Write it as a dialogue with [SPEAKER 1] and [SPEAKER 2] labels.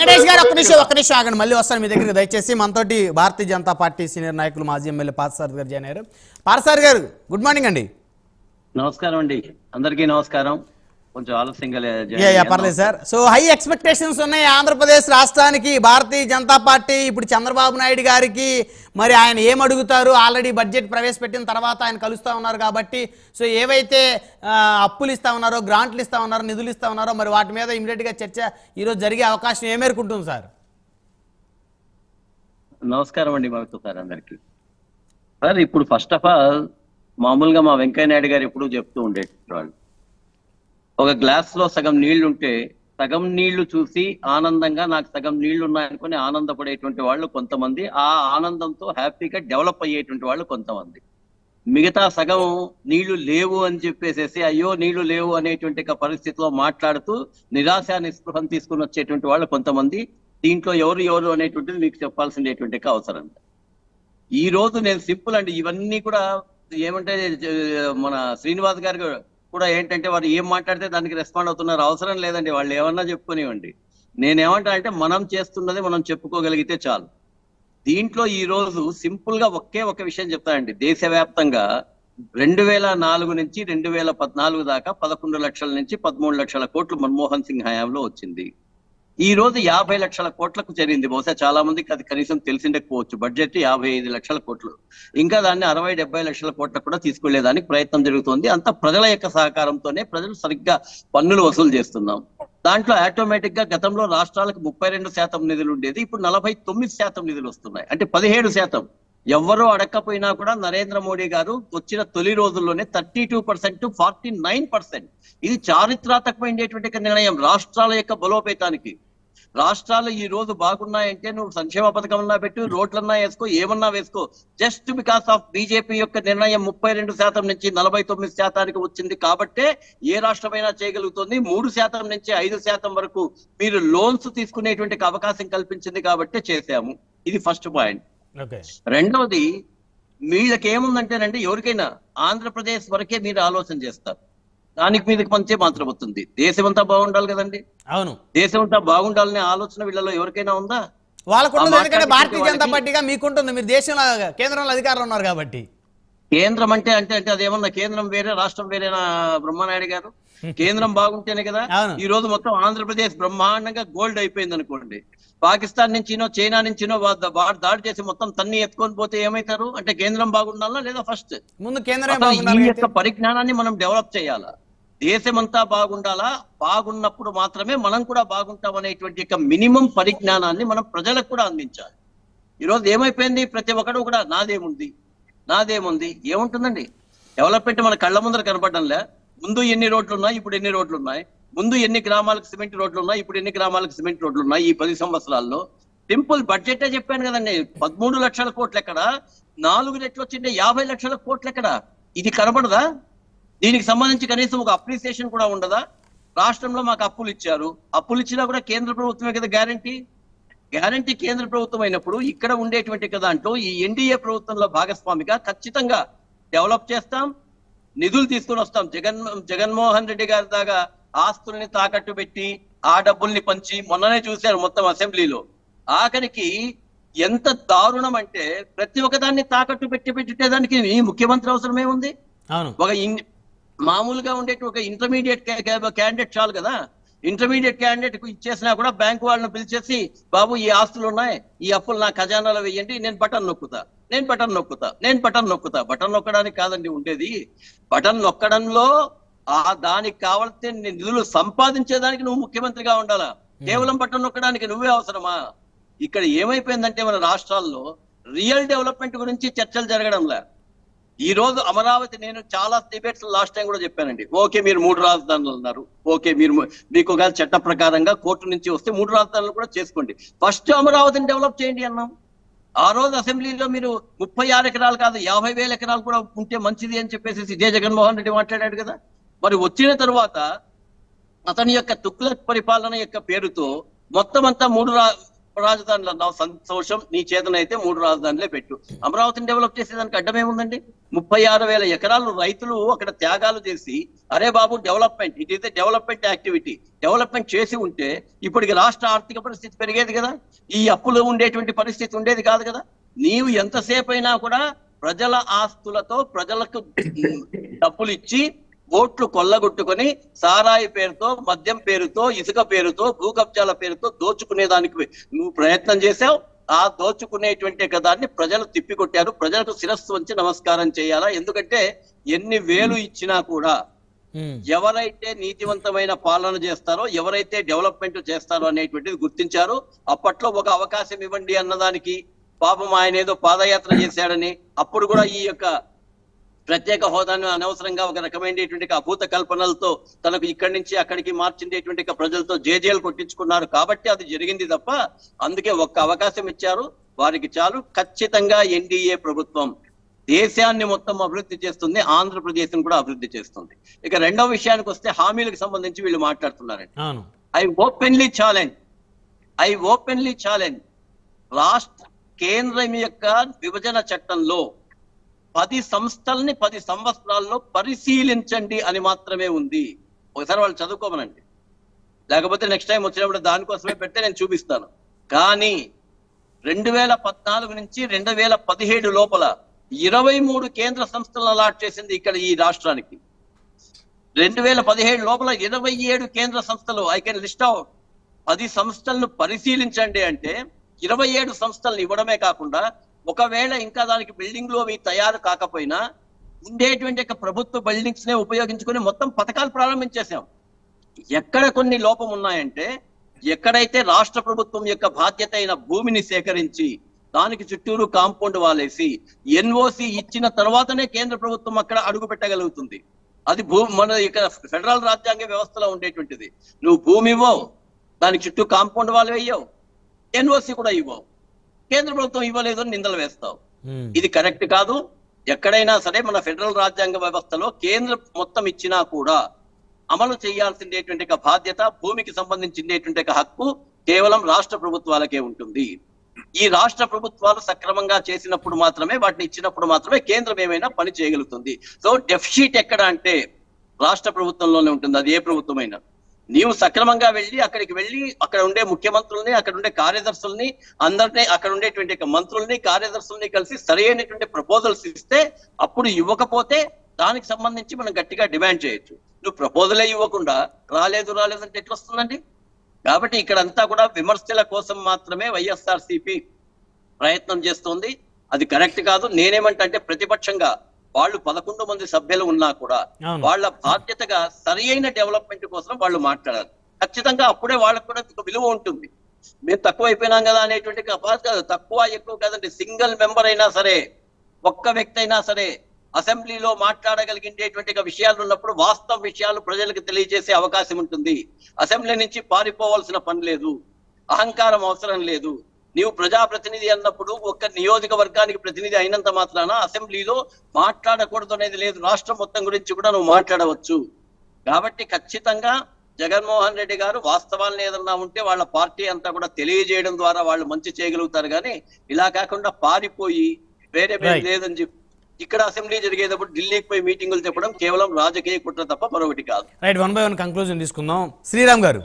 [SPEAKER 1] వెంకటేష్ గారు ఒక్క నిమిషం ఆగండి, మళ్ళీ వస్తాను మీ దగ్గరికి. దయచేసి మనతోటి భారతీయ జనతా పార్టీ సీనియర్ నాయకులు మాజీ ఎమ్మెల్యే పార్థసారథి గారు జాయిన్ అయ్యారు. పార్థసారథి గారు గుడ్ మార్నింగ్ అండి.
[SPEAKER 2] నమస్కారం అండి, అందరికీ నమస్కారం. కొంచెం ఆలస్యంగా
[SPEAKER 1] పర్లేదు సార్. సో హై ఎక్స్పెక్టేషన్స్ ఉన్నాయి ఆంధ్రప్రదేశ్ రాష్ట్రానికి. భారతీయ జనతా పార్టీ ఇప్పుడు చంద్రబాబు నాయుడు గారికి మరి ఆయన ఏం అడుగుతారు? ఆల్రెడీ బడ్జెట్ ప్రవేశపెట్టిన తర్వాత ఆయన కలుస్తూ ఉన్నారు కాబట్టి, సో ఏవైతే అప్పులు ఇస్తా ఉన్నారో, గ్రాంట్లు ఇస్తా ఉన్నారో, నిధులు ఇస్తా ఉన్నారో, మరి వాటి మీద ఇమీడియట్గా చర్చ ఈరోజు జరిగే అవకాశం ఏ మేరకు ఉంటుంది సార్?
[SPEAKER 2] నమస్కారం అండి సార్ అందరికి. సార్ ఇప్పుడు ఫస్ట్ ఆఫ్ ఆల్ మామూలుగా మా వెంకయ్య నాయుడు గారు ఎప్పుడు చెప్తూ ఉండేవాళ్ళు, ఒక గ్లాస్ లో సగం నీళ్లు ఉంటే సగం నీళ్లు చూసి ఆనందంగా నాకు సగం నీళ్లు ఉన్నాయనుకుని ఆనందపడేటువంటి వాళ్ళు కొంతమంది, ఆ ఆనందంతో హ్యాపీగా డెవలప్ అయ్యేటువంటి వాళ్ళు కొంతమంది. మిగతా సగం నీళ్లు లేవు అని చెప్పేసేసి అయ్యో నీళ్లు లేవు అనేటువంటి పరిస్థితిలో మాట్లాడుతూ నిరాశ నిస్పృహం తీసుకుని వచ్చేటువంటి వాళ్ళు కొంతమంది. దీంట్లో ఎవరు అనేటువంటిది మీకు చెప్పాల్సినటువంటి అవసరం. ఈ రోజు నేను సింపుల్ అండి, ఇవన్నీ కూడా ఏమంటే మన శ్రీనివాస్ గారు కూడా ఏంటంటే వారు ఏం మాట్లాడితే దానికి రెస్పాండ్ అవుతున్నారు, అవసరం లేదండి, వాళ్ళు ఏమన్నా చెప్పుకునివ్వండి. నేనేమంటా అంటే మనం చేస్తున్నది మనం చెప్పుకోగలిగితే చాలు. దీంట్లో ఈ రోజు సింపుల్ గా ఒక విషయం చెప్తానండి. దేశవ్యాప్తంగా 2004 నుంచి 2014 దాకా 11 లక్షల నుంచి 13 లక్షల కోట్లు మన్మోహన్ సింగ్ హయాంలో వచ్చింది. ఈ రోజు 50 లక్షల కోట్లకు చేరింది. బహుశా చాలా మందికి అది కనీసం తెలిసిండకపోవచ్చు. బడ్జెట్ 55 లక్షల కోట్లు, ఇంకా దాన్ని 60-70 లక్షల కోట్లకు కూడా తీసుకెళ్లేదానికి ప్రయత్నం జరుగుతుంది. అంత ప్రజల యొక్క సహకారంతోనే ప్రజలు సరిగ్గా పన్నులు వసూలు చేస్తున్నాం. దాంట్లో ఆటోమేటిక్ గా గతంలో రాష్ట్రాలకు 32% నిధులు ఉండేది, ఇప్పుడు 49% నిధులు వస్తున్నాయి, అంటే 17%. ఎవరో అడగకపోయినా కూడా నరేంద్ర మోడీ గారు వచ్చిన తొలి రోజుల్లోనే 32%, 49%. ఇది చారిత్రాత్మకమైనటువంటి నిర్ణయం రాష్ట్రాల యొక్క బలోపేతానికి. రాష్ట్రాలు ఈ రోజు బాగున్నాయంటే నువ్వు సంక్షేమ పథకం పెట్టు, రోడ్లన్నా వేసుకో, ఏమన్నా వేసుకో. జస్ట్ బికాస్ ఆఫ్ బీజేపీ యొక్క నిర్ణయం 32% నుంచి 49% వచ్చింది కాబట్టే ఏ రాష్ట్రమైనా చేయగలుగుతుంది. 3% నుంచి 5% వరకు మీరు లోన్స్ తీసుకునేటువంటి అవకాశం కల్పించింది కాబట్టే చేశాము. ఇది ఫస్ట్ పాయింట్. రెండవది, వీళ్ళకి ఏముందంటేనండి, ఎవరికైనా ఆంధ్రప్రదేశ్ వరకే మీరు ఆలోచన చేస్తారు, దానికి మీదకి మంచి మాత్రం అవుతుంది. దేశం అంతా బాగుండాలి కదండి. అవును, దేశం అంతా బాగుండాలనే ఆలోచన వీళ్ళలో ఎవరికైనా ఉందా?
[SPEAKER 1] వాళ్ళకు భారతీయ జనతా పార్టీగా మీకుంటుంది, మీరు దేశంలో కేంద్రంలో అధికారంలో ఉన్నారు కాబట్టి.
[SPEAKER 2] కేంద్రం అంటే అదేమన్నా కేంద్రం వేరే రాష్ట్రం వేరేనా బ్రహ్మనాయుడు గారు? కేంద్రం బాగుంటేనే కదా. ఈ రోజు మొత్తం ఆంధ్రప్రదేశ్ బ్రహ్మాండంగా గోల్డ్ అయిపోయింది అనుకోండి, పాకిస్తాన్ నుంచినో చైనా నుంచినో దాడి చేసి మొత్తం తన్ని ఎత్తుకొని పోతే ఏమైతారు? అంటే కేంద్రం బాగుండాలా లేదా? ఫస్ట్ ముందు కేంద్రం ఈ యొక్క పరిజ్ఞానాన్ని మనం డెవలప్ చేయాలా. దేశమంతా బాగుండాలా, బాగున్నప్పుడు మాత్రమే మనం కూడా బాగుంటాం అనేటువంటి యొక్క మినిమం పరిజ్ఞానాన్ని మనం ప్రజలకు కూడా అందించాలి. ఈరోజు ఏమైపోయింది, ప్రతి ఒక్కడు కూడా నాదేముంది ఏముంటుందండి? డెవలప్మెంట్ మన కళ్ళ ముందర కనపడడంలే. ముందు ఎన్ని రోడ్లు ఉన్నాయి, ఇప్పుడు ఎన్ని రోడ్లు ఉన్నాయి, ముందు ఎన్ని గ్రామాలకు సిమెంట్ రోడ్లు ఉన్నాయి, ఇప్పుడు ఎన్ని గ్రామాలకు సిమెంట్ రోడ్లు ఉన్నాయి ఈ 10 సంవత్సరాల్లో. సింపుల్ బడ్జెటే చెప్పాను కదండి, 13 లక్షల కోట్లు ఎక్కడ, 4 రెట్లు వచ్చిండే 50 లక్షల కోట్లు ఎక్కడ? ఇది కనబడదా? దీనికి సంబంధించి కనీసం ఒక అప్రిసియేషన్ కూడా ఉండదా? రాష్ట్రంలో మాకు అప్పులు ఇచ్చారు, అప్పులు ఇచ్చినా కూడా కేంద్ర ప్రభుత్వమే కదా గ్యారంటీ కేంద్ర ప్రభుత్వం అయినప్పుడు ఇక్కడ ఉండేటువంటి దాంట్లో ఈ ఎన్డీఏ ప్రభుత్వంలో భాగస్వామిగా ఖచ్చితంగా డెవలప్ చేస్తాం, నిధులు తీసుకుని వస్తాం. జగన్మోహన్ రెడ్డి గారి దాకా ఆస్తుల్ని తాకట్టు పెట్టి ఆ డబ్బుల్ని పంచి మొన్ననే చూశారు మొత్తం అసెంబ్లీలో. ఆఖరికి ఎంత దారుణం అంటే ప్రతి ఒక్కదాన్ని తాకట్టు పెట్టేదానికి ముఖ్యమంత్రి అవసరమే ఉంది. ఒక మామూలుగా ఉండేటి ఒక ఇంటర్మీడియట్ క్యాండిడేట్ చాలు కదా. ఇంటర్మీడియట్ క్యాండిడేట్ కు ఇచ్చేసినా కూడా బ్యాంకు వాళ్ళని పిలిచేసి, బాబు ఈ ఆస్తులు ఉన్నాయి, ఈ అప్పులు నా ఖజానాలో వేయండి, నేను బటన్ నొక్కుతా. బటన్ నొక్కడానికి కాదండి ఉండేది, బటన్ నొక్కడంలో దానికి కావాల్సిన నిధులు సంపాదించేదానికి నువ్వు ముఖ్యమంత్రిగా ఉండాలా. కేవలం బటన్ నొక్కడానికి నువ్వే అవసరమా? ఇక్కడ ఏమైపోయిందంటే మన రాష్ట్రాల్లో రియల్ డెవలప్మెంట్ గురించి చర్చలు జరగడంలే. ఈ రోజు అమరావతి, నేను చాలా డిబేట్స్ లాస్ట్ టైం కూడా చెప్పానండి, ఓకే మీరు 3 రాజధానులు అన్నారు, ఓకే మీకు ఒక చట్ట ప్రకారంగా కోర్టు నుంచి వస్తే 3 రాజధానులు కూడా చేసుకోండి, ఫస్ట్ అమరావతిని డెవలప్ చేయండి అన్నాం. ఆ రోజు అసెంబ్లీలో మీరు 36 ఎకరాలు కాదు 50,000 ఎకరాలు కూడా ఉంటే మంచిది అని చెప్పేసి ఇదే జగన్మోహన్ రెడ్డి మాట్లాడాడు కదా. మరి వచ్చిన తర్వాత అతని యొక్క తుగ్లక్ పరిపాలన యొక్క పేరుతో మొత్తం అంతా రాజధానులు అన్నావు, సంతోషం, నీ చేతనైతే 3 రాజధానులే పెట్టు. అమరావతిని డెవలప్ చేసేదానికి అడ్డమేముందండి? 36,000 ఎకరాలు రైతులు అక్కడ త్యాగాలు చేసి, అరే బాబు development, it is development activity, development చేసి ఉంటే ఇప్పటికి రాష్ట్ర ఆర్థిక పరిస్థితి పెరిగేది కదా, ఈ అప్పులు ఉండేటువంటి పరిస్థితి ఉండేది కాదు కదా. నీవు ఎంతసేపు అయినా కూడా ప్రజల ఆస్తులతో ప్రజలకు డబ్బులు ఇచ్చి ఓట్లు కొల్లగొట్టుకొని సారాయి పేరుతో, మద్యం పేరుతో, ఇసుక పేరుతో, భూ కబ్జాల పేరుతో దోచుకునేదానికి నువ్వు ప్రయత్నం చేశావు. ఆ దోచుకునేటువంటి దాన్ని ప్రజలు తిప్పికొట్టారు. ప్రజలకు శిరస్సు వంచి నమస్కారం చేయాలా? ఎందుకంటే ఎన్ని వేలు ఇచ్చినా కూడా ఎవరైతే నీతివంతమైన పాలన చేస్తారో, ఎవరైతే డెవలప్మెంట్ చేస్తారో అనేటువంటిది గుర్తించారు. అప్పట్లో ఒక అవకాశం ఇవ్వండి అన్నదానికి పాపం ఆయన ఏదో పాదయాత్ర చేశాడని, అప్పుడు కూడా ఈ యొక్క ప్రత్యేక హోదాను అనవసరంగా ఒక రకమైనటువంటి అభూత కల్పనలతో తనకు ఇక్కడి నుంచి అక్కడికి మార్చిండేటువంటి ప్రజలతో జేజేలు కొట్టించుకున్నారు. కాబట్టి అది జరిగింది తప్ప, అందుకే ఒక్క అవకాశం ఇచ్చారు వారికి చాలు. ఖచ్చితంగా ఎన్డీఏ ప్రభుత్వం దేశాన్ని మొత్తం అభివృద్ధి చేస్తుంది, ఆంధ్రప్రదేశ్ కూడా అభివృద్ధి చేస్తుంది. ఇక రెండవ విషయానికి వస్తే హామీలకు సంబంధించి వీళ్ళు మాట్లాడుతున్నారండి. ఐ ఓపెన్లీ ఛాలెంజ్ రాష్ట్ర కేంద్రం యొక్క విభజన చట్టంలో 10 సంస్థల్ని 10 సంవత్సరాల్లో పరిశీలించండి అని మాత్రమే ఉంది. ఒకసారి వాళ్ళు చదువుకోమనండి, లేకపోతే నెక్స్ట్ టైం వచ్చినప్పుడు దానికోసమే పెడితే నేను చూపిస్తాను. కానీ 2014 నుంచి 2017 లోపల 23 కేంద్ర సంస్థలను అలాట్ చేసింది ఇక్కడ ఈ రాష్ట్రానికి. 2017 లోపల 27 కేంద్ర సంస్థలు, ఐ కెన్ లిస్ట్ అవుట్. 10 సంస్థలను పరిశీలించండి అంటే 27 సంస్థలను ఇవ్వడమే కాకుండా, ఒకవేళ ఇంకా దానికి బిల్డింగ్లు అవి తయారు కాకపోయినా ఉండేటువంటి ప్రభుత్వ బిల్డింగ్స్ నే ఉపయోగించుకుని మొత్తం పథకాలు ప్రారంభించేసాం. ఎక్కడ కొన్ని లోపం ఉన్నాయంటే, ఎక్కడైతే రాష్ట్ర ప్రభుత్వం యొక్క బాధ్యత అయిన భూమిని సేకరించి దానికి చుట్టూరు కాంపౌండ్ వాలేసి ఎన్ఓసి ఇచ్చిన తర్వాతనే కేంద్ర ప్రభుత్వం అక్కడ అడుగు పెట్టగలుగుతుంది. అది మన ఇక్కడ ఫెడరల్ రాజ్యాంగ వ్యవస్థలో ఉండేటువంటిది. నువ్వు భూమి ఇవ్వవు, దానికి చుట్టూ కాంపౌండ్ వాళ్ళు వేయవు, ఎన్ఓసి కూడా ఇవ్వవు, కేంద్ర ప్రభుత్వం ఇవ్వలేదు అని నిందలు వేస్తావు. ఇది కరెక్ట్ కాదు. ఎక్కడైనా సరే మన ఫెడరల్ రాజ్యాంగ వ్యవస్థలో కేంద్రం మొత్తం ఇచ్చినా కూడా అమలు చేయాల్సినటువంటి బాధ్యత, భూమికి సంబంధించినటువంటి హక్కు కేవలం రాష్ట్ర ప్రభుత్వాలకే ఉంటుంది. ఈ రాష్ట్ర ప్రభుత్వాలు సక్రమంగా చేసినప్పుడు మాత్రమే, వాటిని ఇచ్చినప్పుడు మాత్రమే కేంద్రం ఏమైనా పని చేయగలుగుతుంది. సో డెఫిసిట్ ఎక్కడ అంటే రాష్ట్ర ప్రభుత్వంలోనే ఉంటుంది, అది ఏ ప్రభుత్వమైనా. నీవు సక్రమంగా అక్కడికి వెళ్ళి అక్కడ ఉండే ముఖ్యమంత్రుల్ని, అక్కడ ఉండే కార్యదర్శుల్ని, అందరినీ అక్కడ ఉండేటువంటి మంత్రుల్ని, కార్యదర్శుల్ని కలిసి సరైనటువంటి ప్రపోజల్స్ ఇస్తే, అప్పుడు ఇవ్వకపోతే దానికి సంబంధించి మనం గట్టిగా డిమాండ్ చేయొచ్చు. నువ్వు ప్రపోజలే ఇవ్వకుండా రాలేదు అంటే ఎట్లా వస్తుందండి? కాబట్టి ఇక్కడంతా కూడా విమర్శల కోసం మాత్రమే వైఎస్ఆర్సీపీ ప్రయత్నం చేస్తోంది. అది కరెక్ట్ కాదు. నేనేమంటే ప్రతిపక్షంగా వాళ్ళు 11 మంది సభ్యులు ఉన్నా కూడా వాళ్ళ బాధ్యతగా సరి అయిన డెవలప్మెంట్ కోసం వాళ్ళు మాట్లాడాలి. ఖచ్చితంగా అప్పుడే వాళ్ళకు కూడా విలువ ఉంటుంది. మేము తక్కువ అయిపోయినాం కదా అనేటువంటి కాదు, తక్కువ ఎక్కువ కాదండి. సింగిల్ మెంబర్ అయినా సరే, ఒక్క వ్యక్తి అయినా సరే అసెంబ్లీలో మాట్లాడగలిగేటువంటి విషయాలు ఉన్నప్పుడు వాస్తవ విషయాలు ప్రజలకు తెలియజేసే అవకాశం ఉంటుంది. అసెంబ్లీ నుంచి పారిపోవాల్సిన పని లేదు, అహంకారం అవసరం లేదు. నీవు ప్రజాప్రతినిధి అన్నప్పుడు ఒక్క నియోజకవర్గానికి ప్రతినిధి అయినంత మాత్రాన అసెంబ్లీలో మాట్లాడకూడదు అనేది లేదు. రాష్ట్రం మొత్తం గురించి కూడా నువ్వు మాట్లాడవచ్చు. కాబట్టి ఖచ్చితంగా జగన్మోహన్ రెడ్డి గారు వాస్తవాలను ఏదన్నా ఉంటే వాళ్ళ పార్టీ అంతా కూడా తెలియజేయడం ద్వారా వాళ్ళు మంచి చేయగలుగుతారు. కానీ ఇలా కాకుండా పారిపోయి వేరే లేదని చెప్పి ఇక్కడ అసెంబ్లీ జరిగేటప్పుడు ఢిల్లీకి పోయి మీటింగులు చెప్పడం కేవలం రాజకీయ కుట్ర తప్ప మరొకటి కాదు.
[SPEAKER 1] రైట్, 1 by 1 కంక్లూజన్ తీసుకుందాం. శ్రీరామ్ గారు.